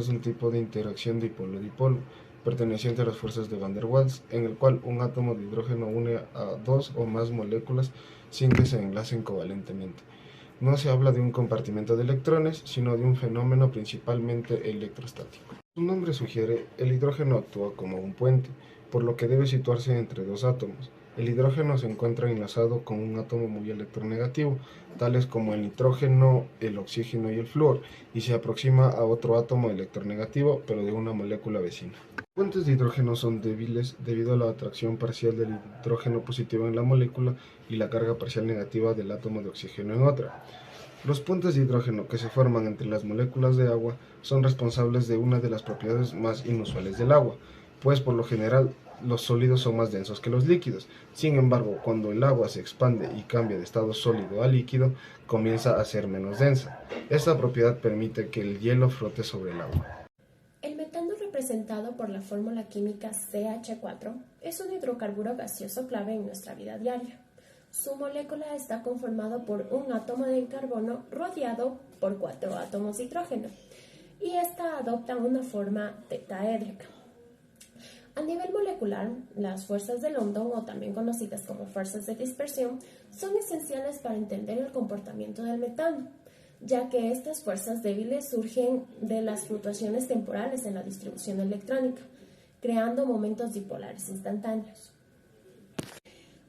es un tipo de interacción dipolo-dipolo, perteneciente a las fuerzas de Van der Waals, en el cual un átomo de hidrógeno une a dos o más moléculas sin que se enlacen covalentemente. No se habla de un compartimento de electrones, sino de un fenómeno principalmente electrostático. Su nombre sugiere, el hidrógeno actúa como un puente, por lo que debe situarse entre dos átomos. El hidrógeno se encuentra enlazado con un átomo muy electronegativo, tales como el nitrógeno, el oxígeno y el flúor, y se aproxima a otro átomo electronegativo, pero de una molécula vecina. Los puentes de hidrógeno son débiles debido a la atracción parcial del hidrógeno positivo en la molécula y la carga parcial negativa del átomo de oxígeno en otra. Los puentes de hidrógeno que se forman entre las moléculas de agua son responsables de una de las propiedades más inusuales del agua, pues por lo general los sólidos son más densos que los líquidos. Sin embargo, cuando el agua se expande y cambia de estado sólido a líquido, comienza a ser menos densa. Esta propiedad permite que el hielo flote sobre el agua. El metano, representado por la fórmula química CH4, es un hidrocarburo gaseoso clave en nuestra vida diaria. Su molécula está conformada por un átomo de carbono rodeado por 4 átomos de hidrógeno, y esta adopta una forma tetraédrica. A nivel molecular, las fuerzas de London, o también conocidas como fuerzas de dispersión, son esenciales para entender el comportamiento del metano, ya que estas fuerzas débiles surgen de las fluctuaciones temporales en la distribución electrónica, creando momentos dipolares instantáneos.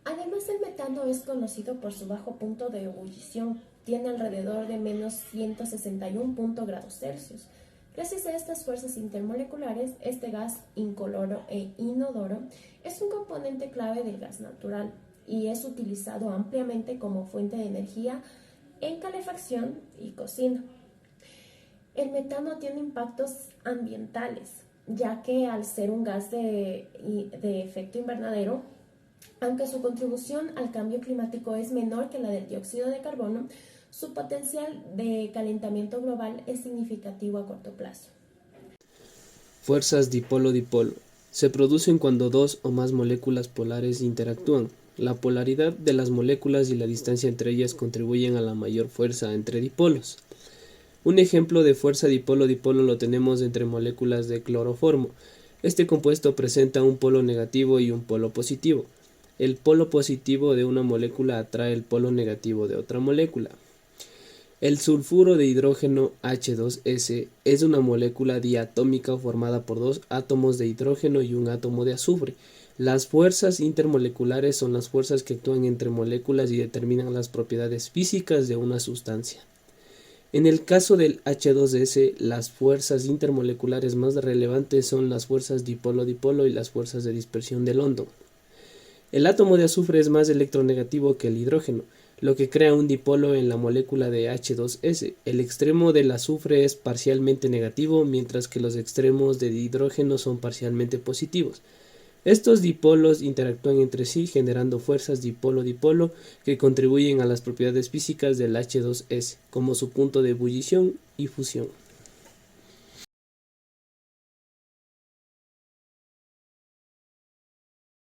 Además, el metano es conocido por su bajo punto de ebullición, tiene alrededor de menos 161 grados Celsius. Gracias a estas fuerzas intermoleculares, este gas incoloro e inodoro es un componente clave del gas natural y es utilizado ampliamente como fuente de energía en calefacción y cocina. El metano tiene impactos ambientales, ya que al ser un gas de efecto invernadero, aunque su contribución al cambio climático es menor que la del dióxido de carbono, su potencial de calentamiento global es significativo a corto plazo. Fuerzas dipolo-dipolo. Se producen cuando dos o más moléculas polares interactúan. La polaridad de las moléculas y la distancia entre ellas contribuyen a la mayor fuerza entre dipolos. Un ejemplo de fuerza dipolo-dipolo lo tenemos entre moléculas de cloroformo. Este compuesto presenta un polo negativo y un polo positivo. El polo positivo de una molécula atrae el polo negativo de otra molécula. El sulfuro de hidrógeno H2S es una molécula diatómica formada por dos átomos de hidrógeno y un átomo de azufre. Las fuerzas intermoleculares son las fuerzas que actúan entre moléculas y determinan las propiedades físicas de una sustancia. En el caso del H2S, las fuerzas intermoleculares más relevantes son las fuerzas dipolo-dipolo y las fuerzas de dispersión de London. El átomo de azufre es más electronegativo que el hidrógeno, lo que crea un dipolo en la molécula de H2S. El extremo del azufre es parcialmente negativo, mientras que los extremos del hidrógeno son parcialmente positivos. Estos dipolos interactúan entre sí generando fuerzas dipolo-dipolo que contribuyen a las propiedades físicas del H2S, como su punto de ebullición y fusión.